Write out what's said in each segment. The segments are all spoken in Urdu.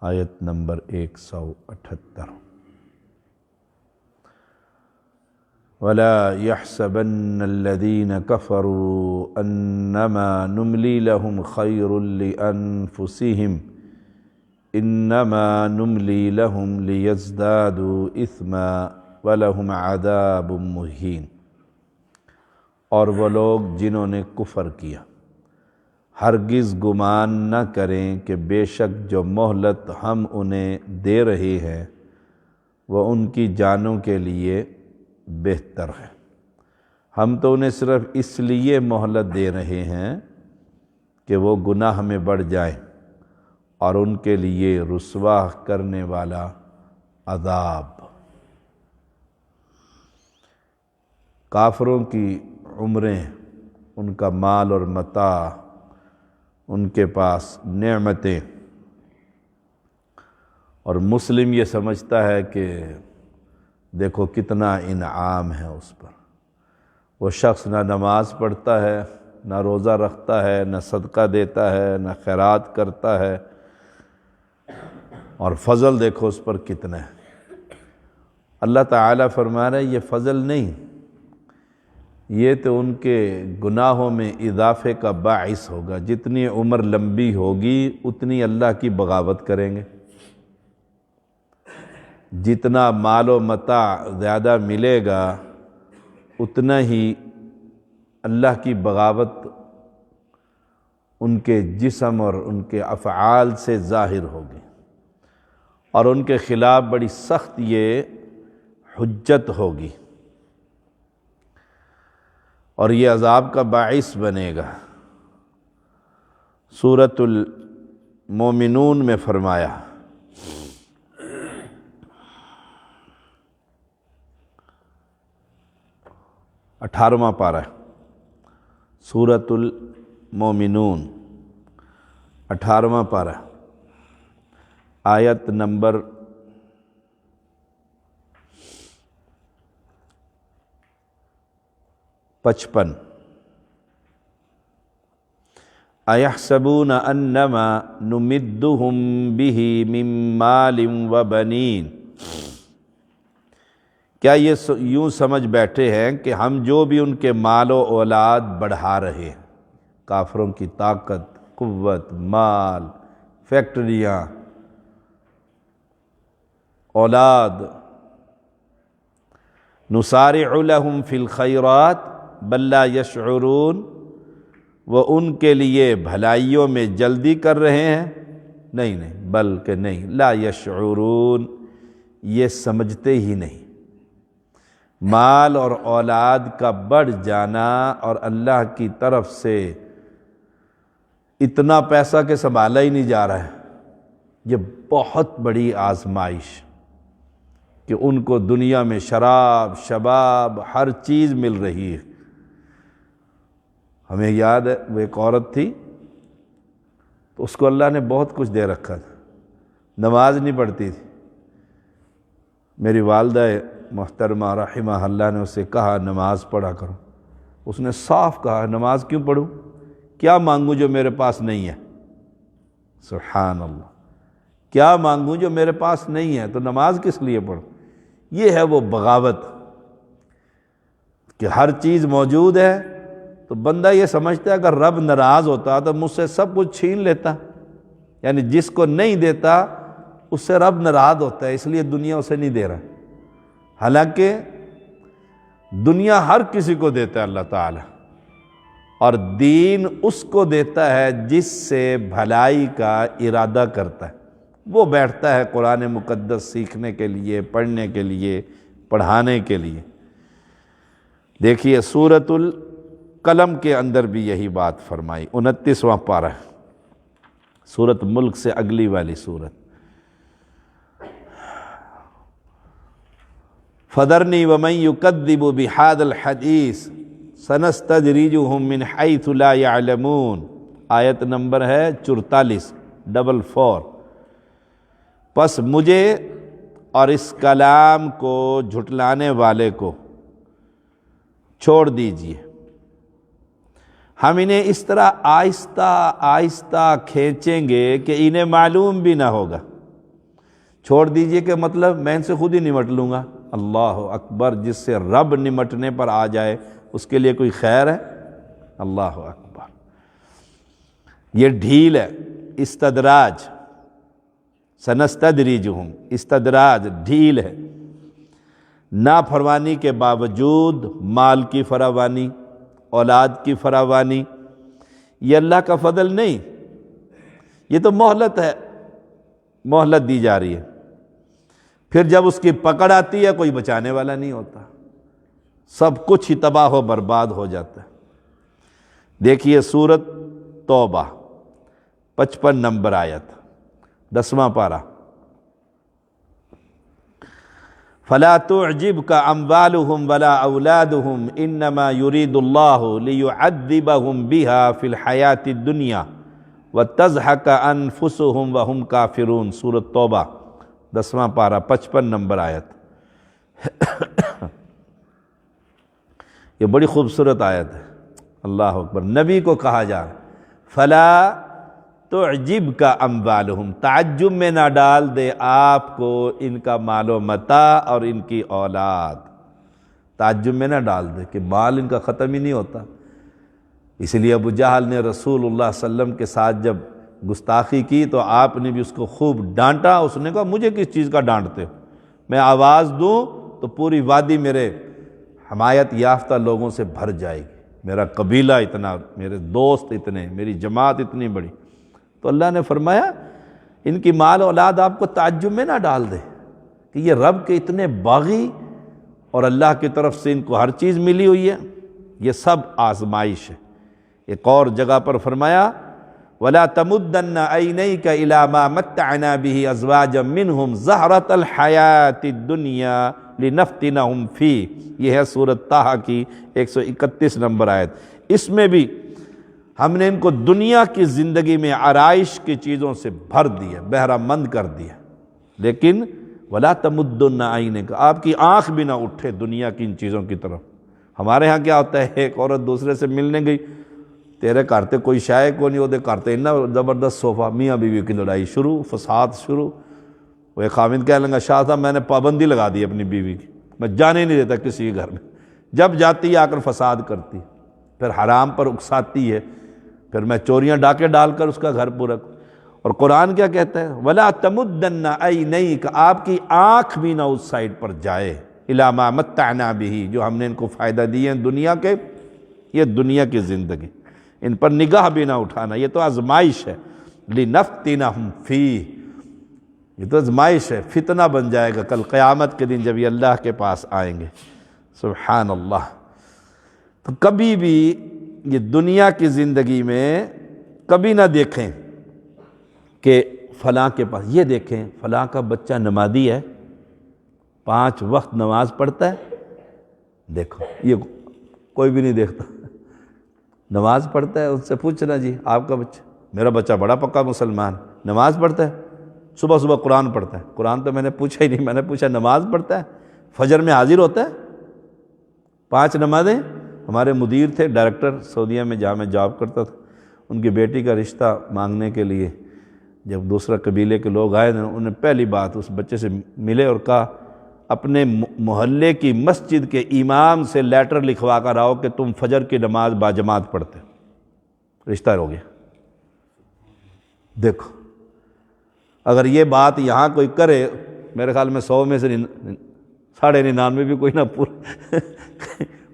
آیت نمبر 178۔ وَلَا يَحْسَبَنَّ الَّذِينَ كَفَرُوا أَنَّمَا نُمْلِي لَهُمْ خَيْرٌ لِأَنفُسِهِمْ إِنَّمَا نُمْلِي لَهُمْ لِيَزْدَادُوا إِثْمًا وَلَهُمْ عَذَابٌ مُهِينٌ۔ اور وہ لوگ جنہوں نے کفر کیا ہرگز گمان نہ کریں کہ بے شک جو مہلت ہم انہیں دے رہے ہیں وہ ان کی جانوں کے لیے بہتر ہے۔ ہم تو انہیں صرف اس لیے مہلت دے رہے ہیں کہ وہ گناہ میں بڑھ جائیں اور ان کے لیے رسوا کرنے والا عذاب۔ کافروں کی عمریں، ان کا مال اور متاع، ان کے پاس نعمتیں، اور مسلم یہ سمجھتا ہے کہ دیکھو کتنا انعام ہے اس پر۔ وہ شخص نہ نماز پڑھتا ہے، نہ روزہ رکھتا ہے، نہ صدقہ دیتا ہے، نہ خیرات کرتا ہے، اور فضل دیکھو اس پر کتنا ہے۔ اللہ تعالیٰ فرما رہا ہے یہ فضل نہیں، یہ تو ان کے گناہوں میں اضافے کا باعث ہوگا۔ جتنی عمر لمبی ہوگی اتنی اللہ کی بغاوت کریں گے، جتنا مال و متاع زیادہ ملے گا اتنا ہی اللہ کی بغاوت ان کے جسم اور ان کے افعال سے ظاہر ہوگی، اور ان کے خلاف بڑی سخت یہ حجت ہوگی، اور یہ عذاب کا باعث بنے گا۔ سورۃ المومنون میں فرمایا، اٹھارہواں پارہ سورۃ المومنون 18واں پارہ آیت نمبر 55۔ أَيَحْسَبُونَ أَنَّمَا نُمِدُّهُمْ بِهِ مِن مَّالٍ وَبَنِينَ۔ کیا یہ یوں سمجھ بیٹھے ہیں کہ ہم جو بھی ان کے مال و اولاد بڑھا رہے ہیں، کافروں کی طاقت، قوت، مال، فیکٹریاں، اولاد، نُسَارِعُ لَهُمْ فِي الْخَيْرَاتِ بل لا یشعرون، وہ ان کے لیے بھلائیوں میں جلدی کر رہے ہیں، نہیں بلکہ نہیں، لا یشعرون، یہ سمجھتے ہی نہیں۔ مال اور اولاد کا بڑھ جانا اور اللہ کی طرف سے اتنا پیسہ کہ سنبھالا ہی نہیں جا رہا ہے، یہ بہت بڑی آزمائش کہ ان کو دنیا میں شراب، شباب، ہر چیز مل رہی ہے۔ ہمیں یاد ہے وہ ایک عورت تھی تو اس کو اللہ نے بہت کچھ دے رکھا تھا، نماز نہیں پڑھتی تھی۔ میری والدہ محترمہ رحمہ اللہ نے اسے کہا نماز پڑھا کرو، اس نے صاف کہا نماز کیوں پڑھوں، کیا مانگوں جو میرے پاس نہیں ہے؟ سبحان اللہ، کیا مانگوں جو میرے پاس نہیں ہے، تو نماز کس لیے پڑھوں؟ یہ ہے وہ بغاوت کہ ہر چیز موجود ہے تو بندہ یہ سمجھتا ہے اگر رب ناراض ہوتا تو مجھ سے سب کچھ چھین لیتا، یعنی جس کو نہیں دیتا اس سے رب ناراض ہوتا ہے، اس لیے دنیا اسے نہیں دے رہا۔ حالانکہ دنیا ہر کسی کو دیتا ہے اللہ تعالیٰ، اور دین اس کو دیتا ہے جس سے بھلائی کا ارادہ کرتا ہے۔ وہ بیٹھتا ہے قرآن مقدس سیکھنے کے لیے، پڑھنے کے لیے، پڑھانے کے لیے۔ دیکھیے سورۃ القلم کے اندر بھی یہی بات فرمائی، 29واں پارہ، سورۃ ملک سے اگلی والی سورت۔ فَذَرْنِي وَمَن يُكَذِّبُ بِهَذَا الْحَدِيثِ سَنَسْتَدْرِجُهُم مِّنْ حَيْثُ لَا يَعْلَمُونَ، آیت نمبر ہے 44۔ پس مجھے اور اس کلام کو جھٹلانے والے کو چھوڑ دیجیے، ہم انہیں اس طرح آہستہ آہستہ کھینچیں گے کہ انہیں معلوم بھی نہ ہوگا۔ چھوڑ دیجئے کہ مطلب میں ان سے خود ہی نمٹ لوں گا۔ اللہ اکبر، جس سے رب نمٹنے پر آ جائے اس کے لیے کوئی خیر ہے؟ اللہ اکبر۔ یہ ڈھیل ہے، استدراج، سنستدرجہم، استدراج ڈھیل ہے۔ نافرمانی کے باوجود مال کی فراوانی، اولاد کی فراوانی، یہ اللہ کا فضل نہیں، یہ تو مہلت ہے، مہلت دی جا رہی ہے۔ پھر جب اس کی پکڑ آتی ہے کوئی بچانے والا نہیں ہوتا، سب کچھ ہی تباہ و برباد ہو جاتا ہے۔ دیکھیے سورۃ توبہ 55 نمبر آیت، 10واں پارہ۔ فَلَا تُعْجِبْكَ أَمْوَالُهُمْ وَلَا أَوْلَادُهُمْ إِنَّمَا يُرِيدُ اللَّهُ لِيُعَذِّبَهُمْ بِهَا فِي الْحَيَاةِ الدُّنْيَا وَتَزْهَقَ أَنفُسُهُمْ وَهُمْ كَافِرُونَ۔ سورۃ توبہ 10واں پارہ 55 نمبر آیت۔ یہ بڑی خوبصورت آیت ہے، اللہ اکبر۔ نبی کو کہا جا فَلَا تُعْجِبْكَ أَمْوَالُهُمْ، تعجب میں نہ ڈال دے آپ کو ان کا مال و متاع اور ان کی اولاد، تعجب میں نہ ڈال دے کہ مال ان کا ختم ہی نہیں ہوتا۔ اس لیے ابو جہل نے رسول اللہ صلی اللہ علیہ وسلم کے ساتھ جب گستاخی کی تو آپ نے بھی اس کو خوب ڈانٹا۔ اس نے کہا مجھے کس چیز کا ڈانٹتے ہو، میں آواز دوں تو پوری وادی میرے حمایت یافتہ لوگوں سے بھر جائے گی، میرا قبیلہ اتنا، میرے دوست اتنے، میری جماعت اتنی بڑی۔ تو اللہ نے فرمایا ان کی مال اولاد آپ کو تعجب میں نہ ڈال دے کہ یہ رب کے اتنے باغی اور اللہ کی طرف سے ان کو ہر چیز ملی ہوئی ہے، یہ سب آزمائش ہے۔ ایک اور جگہ پر فرمایا وَلَا تَمُدَّنَّ عَيْنَيْكَ إِلَىٰ مَا مَتَّعْنَا بِهِ أَزْوَاجًا مِّنْهُمْ زَهْرَةَ الْحَيَاةِ الدُّنْيَا لِنَفْتِنَهُمْ فِيهِ۔ یہ ہے سورۃ طٰہٰ کی 131 نمبر آیت۔ اس میں بھی ہم نے ان کو دنیا کی زندگی میں آرائش کی چیزوں سے بھر دیا، بہرہ مند کر دیا، لیکن وَلَا تَمُدُّنَّ عَيْنَيْكَ، آپ کی آنکھ بھی نہ اٹھے دنیا کی ان چیزوں کی طرف۔ ہمارے ہاں کیا ہوتا ہے، ایک عورت دوسرے سے ملنے گئی، تیرے کرتے کوئی شائع کو نہیں ہوتے، کرتے اتنا زبردست صوفہ، میاں بیوی کی لڑائی شروع، فساد شروع۔ وہ ایک خاوند کہنے لگا شاہ صاحب میں نے پابندی لگا دی اپنی بیوی کی، میں جانے نہیں دیتا کسی کے گھر میں، جب جاتی ہے آ کر فساد کرتی، پھر حرام پر اکساتی ہے، پھر میں چوریاں ڈاکے ڈال کر اس کا گھر پورا۔ اور قرآن کیا کہتا ہے وَلَا تَمُدَّنَّ عَيْنَيْكَ، آپ کی آنکھ بھی نہ اس سائڈ پر جائے، إِلَىٰ مَا مَتَّعْنَا بِهِ، جو ہم نے ان کو فائدہ دیے ہیں دنیا کے، یہ دنیا کی زندگی، ان پر نگاہ بھی نہ اٹھانا، یہ تو آزمائش ہے، لِنَفْتِنَهُمْ فِيهِ، یہ تو آزمائش ہے، فتنہ بن جائے گا کل قیامت کے دن جب یہ اللہ کے پاس آئیں گے۔ سبحان اللہ۔ تو کبھی بھی یہ دنیا کی زندگی میں کبھی نہ دیکھیں کہ فلاں کے پاس، یہ دیکھیں فلاں کا بچہ نمازی ہے، 5 وقت نماز پڑھتا ہے، دیکھو یہ کوئی بھی نہیں دیکھتا، نماز پڑھتا ہے، ان سے پوچھنا جی آپ کا بچہ، میرا بچہ بڑا پکا مسلمان، نماز پڑھتا ہے، صبح صبح قرآن پڑھتا ہے، قرآن تو میں نے پوچھا ہی نہیں، میں نے پوچھا نماز پڑھتا ہے، فجر میں حاضر ہوتا ہے، 5 نمازیں۔ ہمارے مدیر تھے ڈائریکٹر سعودیہ میں جہاں میں جاب کرتا تھا، ان کی بیٹی کا رشتہ مانگنے کے لیے جب دوسرا قبیلے کے لوگ آئے انہوں نے پہلی بات اس بچے سے ملے اور کہا اپنے محلے کی مسجد کے امام سے لیٹر لکھوا کر آؤ کہ تم فجر کی نماز باجماعت پڑھتے، رشتہ ہو گیا۔ دیکھو اگر یہ بات یہاں کوئی کرے، میرے خیال میں 100 میں سے 99.5 بھی کوئی نہ پورا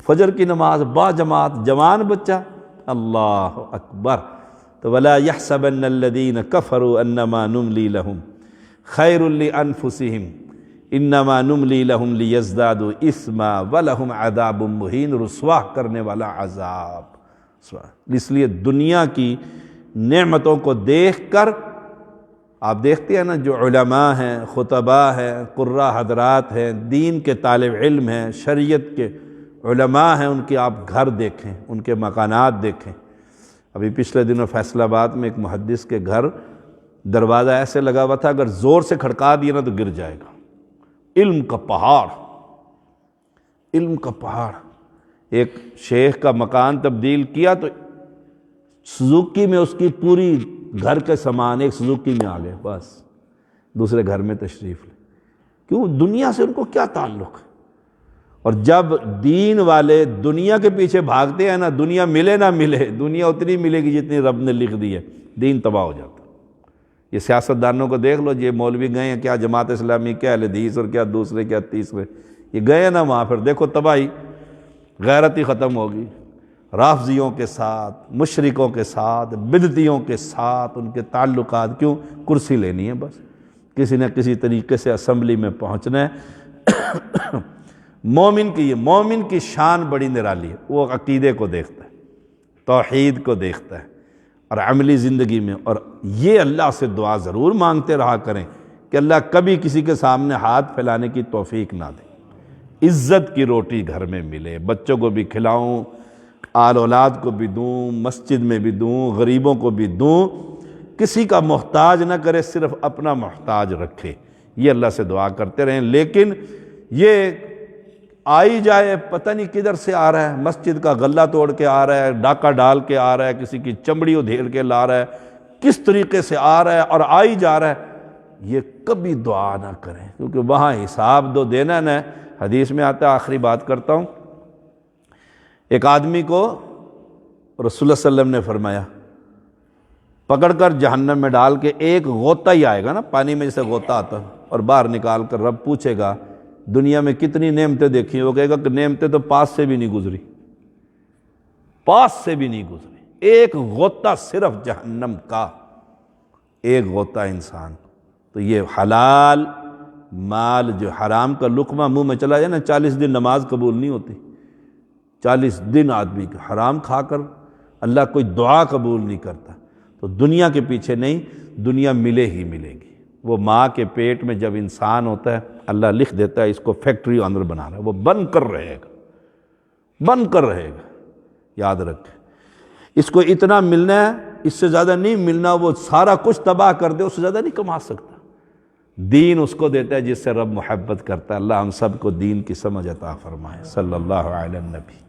فجر کی نماز باجماعت، جوان بچہ، اللہ اکبر۔ تو وَلَا يَحْسَبَنَّ الَّذِينَ كَفَرُوا أَنَّمَا نُمْلِي لَهُمْ خَيْرٌ لِأَنفُسِهِمْ إِنَّمَا نُمْلِي لَهُمْ لِيَزْدَادُوا إِثْمًا وَلَهُمْ عَذَابٌ مُهِينٌ، رسوا کرنے والا عذاب۔ اس لیے دنیا کی نعمتوں کو دیکھ کر آپ دیکھتے ہیں نا، جو علماء ہیں، خطباء ہیں، قراء حضرات ہیں، دین کے طالب علم ہیں، شریعت کے علماء ہیں، ان کے آپ گھر دیکھیں، ان کے مکانات دیکھیں۔ ابھی پچھلے دنوں فیصل آباد میں ایک محدث کے گھر دروازہ ایسے لگا ہوا تھا اگر زور سے کھڑکا دیا نا تو گر جائے گا، علم کا پہاڑ، علم کا پہاڑ۔ ایک شیخ کا مکان تبدیل کیا تو سزوکی میں اس کی پوری گھر کے سامان ایک سزوکی میں آ گئے، بس دوسرے گھر میں تشریف لے، کیوں؟ دنیا سے ان کو کیا تعلق ہے؟ اور جب دین والے دنیا کے پیچھے بھاگتے ہیں نا، دنیا ملے نہ ملے، دنیا اتنی ملے گی جتنی رب نے لکھ دی ہے، دین تباہ ہو جاتا ہے۔ یہ سیاستدانوں کو دیکھ لو، یہ مولوی گئے ہیں کیا جماعت اسلامی، کیا اہل حدیث، اور کیا دوسرے کیا تیسرے، یہ گئے ہیں نا وہاں، پھر دیکھو تباہی، غیرت ہی ختم ہوگی، رافضیوں کے ساتھ، مشرکوں کے ساتھ، بدعتیوں کے ساتھ ان کے تعلقات، کیوں؟ کرسی لینی ہے بس، کسی نہ کسی طریقے سے اسمبلی میں پہنچنا ہے۔ مومن کی شان بڑی نرالی ہے، وہ عقیدے کو دیکھتا ہے، توحید کو دیکھتا ہے، اور عملی زندگی میں، اور یہ اللہ سے دعا ضرور مانگتے رہا کریں کہ اللہ کبھی کسی کے سامنے ہاتھ پھیلانے کی توفیق نہ دے، عزت کی روٹی گھر میں ملے، بچوں کو بھی کھلاؤں، آل اولاد کو بھی دوں، مسجد میں بھی دوں، غریبوں کو بھی دوں، کسی کا محتاج نہ کرے، صرف اپنا محتاج رکھے، یہ اللہ سے دعا کرتے رہیں۔ لیکن یہ آئی جائے، پتہ نہیں کدھر سے آ رہا ہے، مسجد کا غلہ توڑ کے آ رہا ہے، ڈاکہ ڈال کے آ رہا ہے، کسی کی چمڑی ادھیڑ کے لا رہا ہے، کس طریقے سے آ رہا ہے اور آئی جا رہا ہے، یہ کبھی دعا نہ کریں، کیونکہ وہاں حساب دو دینا نا۔ حدیث میں آتا ہے، آخری بات کرتا ہوں، ایک آدمی کو رسول اللہ صلی اللہ علیہ وسلم نے فرمایا پکڑ کر جہنم میں ڈال کے، ایک غوطہ ہی آئے گا نا، پانی میں جیسے غوطہ آتا، اور باہر نکال کر رب پوچھے گا دنیا میں کتنی نعمتیں دیکھی، وہ کہے گا کہ نعمتیں تو پاس سے بھی نہیں گزری، پاس سے بھی نہیں گزری، ایک غوطہ صرف جہنم کا، ایک غوطہ انسان۔ تو یہ حلال مال جو حرام کا لقمہ منہ میں چلا جائے نا، 40 دن نماز قبول نہیں ہوتی، 40 دن آدمی حرام کھا کر اللہ کوئی دعا قبول نہیں کرتا۔ تو دنیا کے پیچھے نہیں، دنیا ملے ہی ملے گی۔ وہ ماں کے پیٹ میں جب انسان ہوتا ہے، اللہ لکھ دیتا ہے اس کو فیکٹری اندر بنا رہا ہے، وہ بن کر رہے گا، بن کر رہے گا، یاد رکھیں۔ اس کو اتنا ملنا ہے، اس سے زیادہ نہیں ملنا، وہ سارا کچھ تباہ کر دے، اس سے زیادہ نہیں کما سکتا۔ دین اس کو دیتا ہے جس سے رب محبت کرتا ہے۔ اللہ ہم سب کو دین کی سمجھ عطا فرمائے۔ صلی اللہ علیہ النبی۔